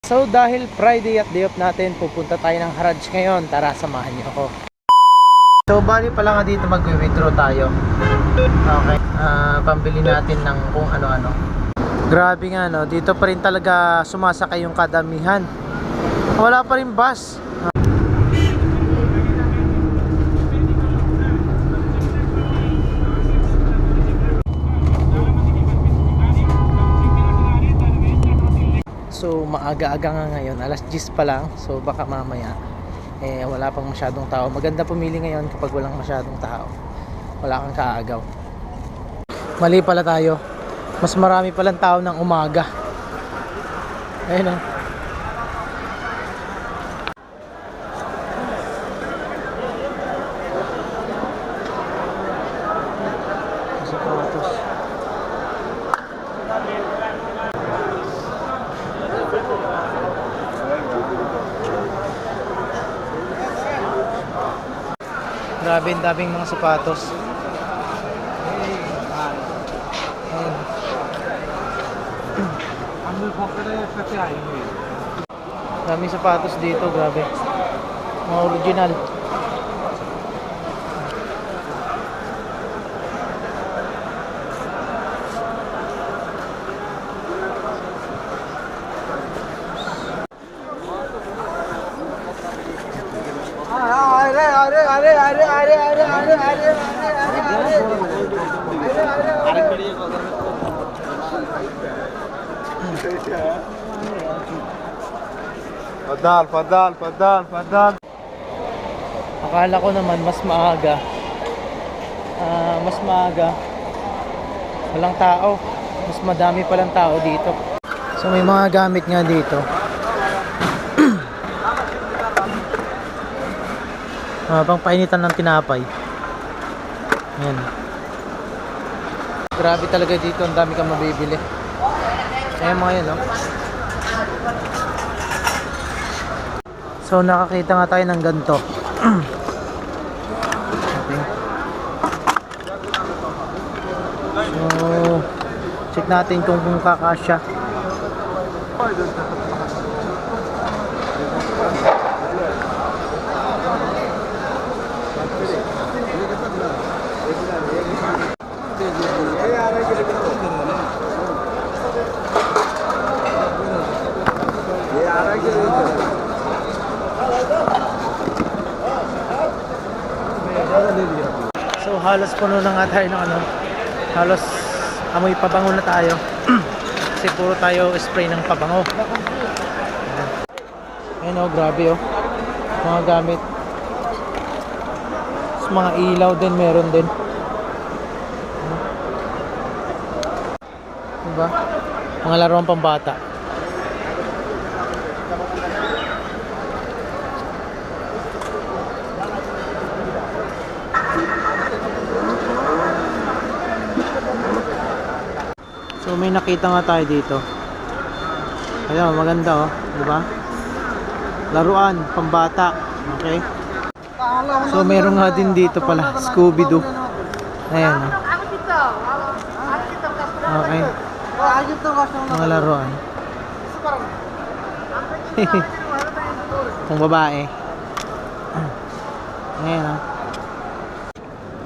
So dahil Friday at day off natin, pupunta tayo ng Haraj ngayon. Tara, samahan niyo ako. So bali pala nga dito mag-withdraw tayo. Okay, pambili natin ng kung ano-ano. Grabe nga no, dito pa rin talaga sumasakay yung kadamihan. Wala pa rin bus. So maaga-aga nga ngayon, alas 10 pa lang. So baka mamaya wala pang masyadong tao. Maganda pumili ngayon kapag walang masyadong tao. Wala kang kaagaw. Mali pala tayo. Mas marami palang tao ng umaga. Ayun o. Grabe, daming mga sapatos. Daming sapatos dito, grabe. Mga original. Fadal. Akala ko naman mas maaga. Walang tao. Mas madami palang tao dito. So may mga gamit nga dito. Pang painitan ng tinapay. Ayan. Grabe talaga dito, ang dami kang mabibili. Ayan mga yan, no? So nakakita nga tayo ng ganito. Okay. So check natin kung kakasya. So halos puno na nga tayo ng ano. Halos amoy pabango na tayo. Kasi puro tayo spray ng pabango. Ayan o, grabe o. Mga gamit. Tapos mga ilaw din, meron din. Diba? Mga laruan pambata. So may nakita nga tayo dito. Ayan, maganda oh, 'di ba? Laruan pambata. Okay? So meron nga din dito pala Scooby-Doo. Ayan. Okay. Mga laruan. Pang babae. Ayan oh.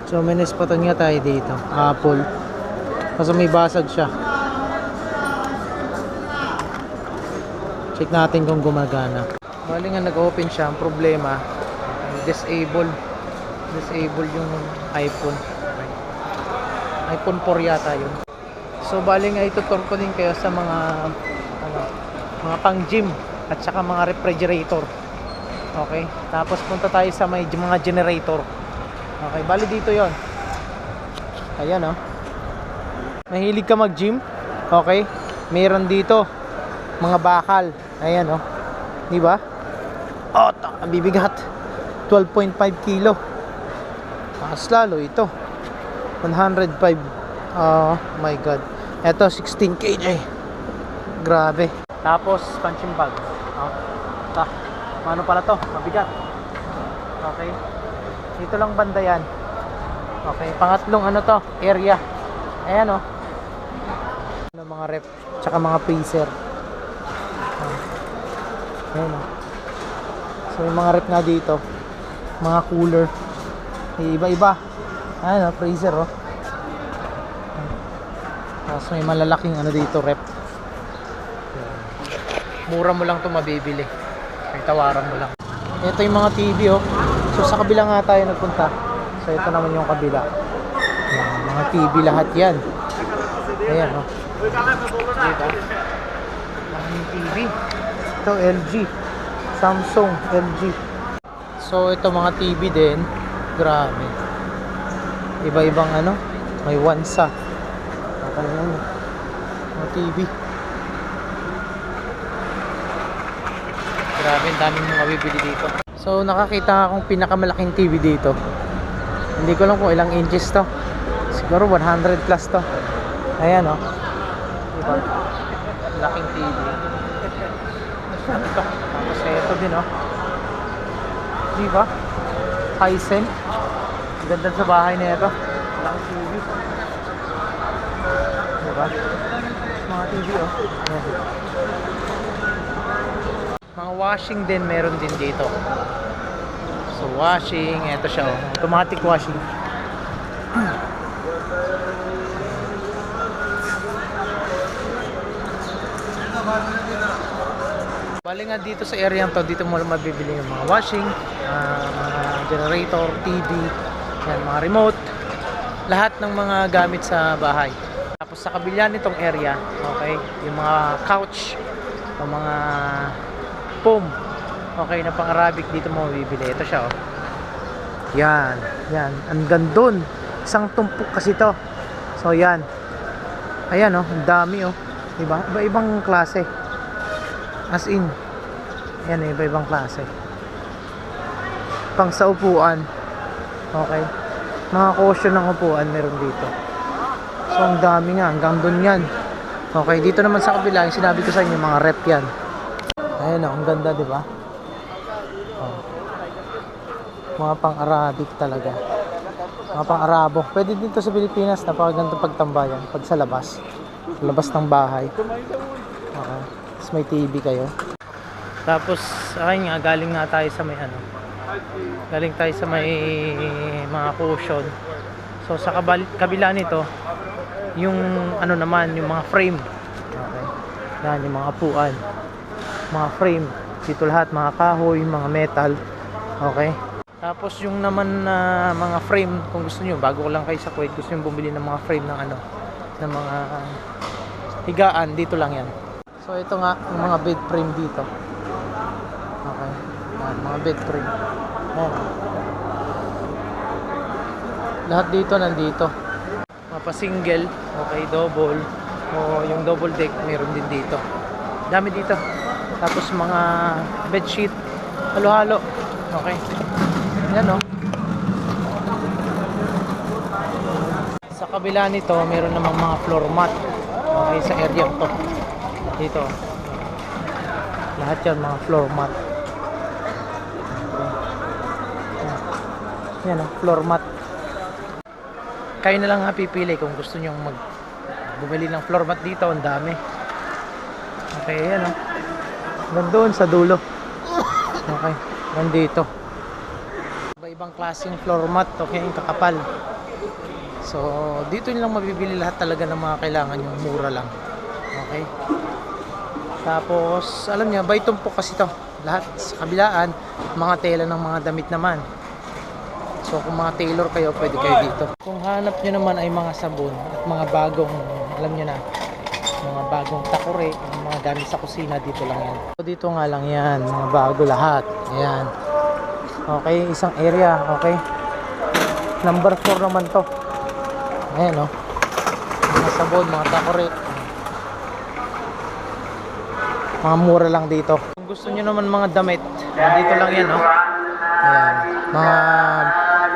So may naspatan nga tayo dito. Apple. Kasi may basag siya. Check natin kung gumagana. Bali nga nag-open siya. Ang problema, disable yung iPhone. iPhone 4 yata yun. So bali nga itutur ko din kayo sa mga pang gym at saka mga refrigerator. Okay? Tapos punta tayo sa may mga generator. Okay, bali dito yon. Ayan oh. Mahilig ka mag-gym? Okay? Meron dito mga bakal. Ayan oh. 'Di ba? Oh, ang bibigat. 12.5 kilo. Mas lalo ito. 105. Oh my god. Ito 16 kg. Grabe. Tapos punching bag. Oh. Ano pala to? Mabigat. Okay. Dito lang banda yan. Okay, pangatlong ano to? Area. Ayan oh. Mga rep tsaka mga freezer. Ayan o. So may mga rep nga dito. Mga cooler. Iba-iba. Ayan o, freezer o. Tapos may malalaking ano dito, rep. Mura mo lang ito mabibili. May tawaran mo lang. Ito yung mga TV oh. So sa kabila nga tayo nagpunta. So ito naman yung kabila. Ayan, mga TV lahat yan. Ayan oh. Diba? Maraming TV. Ito LG. Samsung, LG. So ito mga TV din. Grabe. Iba-ibang ano. May Wansa. Ayan. Mga TV. Grabe, ang daming mga bibili dito. So nakakita akong pinakamalaking TV dito. Hindi ko lang kung ilang inches to. Siguro 100 plus to. Ayan oh. Diba? Laking TV. Ano to? Tapos ito din oh. Diba? Hisense. Ganda sa bahay na ito. Laking TV. Diba? Mga TV oh. Ayan. Mga washing din meron din dito. So washing, ito siya oh. Automatic washing. Bali nga dito sa area to, dito mo mabibili yung mga washing, mga generator, TV, yan, mga remote, lahat ng mga gamit sa bahay. Tapos sa kabila nitong area, okay, yung mga couch, o mga foam, okay, na pang Arabic, dito mo mabibili. Ito siya oh. Yan, yan, ang gandun. Isang tumpok kasi to. So yan. Ayan oh, ang dami oh. Diba? Iba-ibang klase. As in, yan eh, iba-ibang klase. Pang sa upuan. Okay. Mga cushion ng upuan meron dito. So ang dami nga, hanggang dun yan. Okay, dito naman sa kabila, yung sinabi ko sa inyo, mga rep yan. Ayan oh, ang ganda, di ba? Oh. Mga pang-Arabic talaga. Mga pang-Arabo. Pwede dito sa Pilipinas, napakaganda pagtambayan pag sa labas. Sa labas ng bahay. Okay. Tapos may TV kayo. Tapos, ayun nga, galing nga tayo sa may ano. Galing tayo sa may mga cushion. So, sa kabila nito, yung ano naman, yung mga frame. Okay. Yan, yung mga upuan. Mga frame. Dito lahat, mga kahoy, mga metal. Okay. Tapos yung naman na mga frame, kung gusto niyo, bago ko lang kayo sa Kuwait, gusto niyo bumili ng mga frame ng ano, ng mga higaan, dito lang yan. So ito nga, yung mga bed frame dito. Okay. Yan, mga bed frame. Yan. Lahat dito nandito. Mga pa-single, okay, double, o yung double deck, meron din dito. Dami dito. Tapos mga bedsheet, halo-halo. Okay. Yan oh. Sa kabila nito, meron namang mga floor mat. Okay, sa area to. Dito. Lahat yan, mga floor mat. Okay. Yan oh, floor mat. Kayo na lang nga pipili kung gusto nyo bumili ng floor mat dito. Ang dami. Okay, yan oh. Nandun sa dulo. Okay, nandito. Iba-ibang klaseng floor mat, okay, yung kakapal. So, dito nyo lang mabibili lahat talaga ng mga kailangan yung mura lang. Okay. Tapos, alam nyo, by tumpok kasi to. Lahat sa kabilaan, mga tela ng mga damit naman. So, kung mga tailor kayo, pwede kayo dito. Kung hanap nyo naman ay mga sabon at mga bagong, alam nyo na, mga bagong takore, mga gamit sa kusina, dito lang yan. So, dito nga lang yan, mga bago lahat. Ayan. Okay, isang area, okay. Number 4 naman to. Ayan oh. Mga sabon, mga takore. Mga mura lang dito. Kung gusto nyo naman mga damit, dito lang yan oh. Ayan. Mga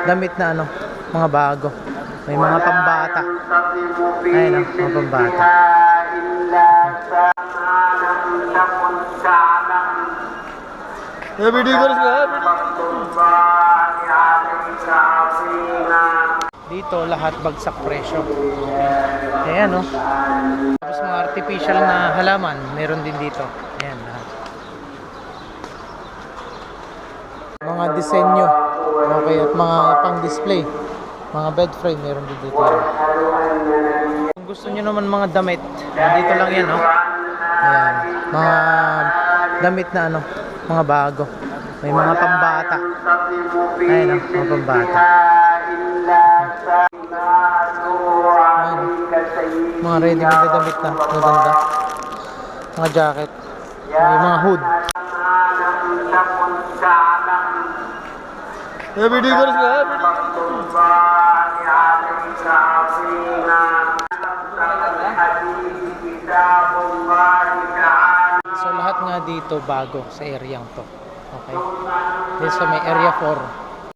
damit na ano, mga bago. May mga pambata. Ayan oh, mga pambata. Dito lahat bagsak presyo. Ayan oh. Tapos mga artificial na halaman meron din dito. Ayan lahat. mga disenyo. Okay, at mga pang-display. Mga bed frame, meron din dito yan. Kung gusto nyo naman mga damit, dito lang yan, no? Ayan, mga damit na ano, mga bago. May mga pambata. Ayan, mga pambata. Ayan, mga ready-made na damit na maganda. Mga jacket. May mga hood. Video ko rin sila. So lahat nga dito bago sa area to. Okay. Dito sa may area 4.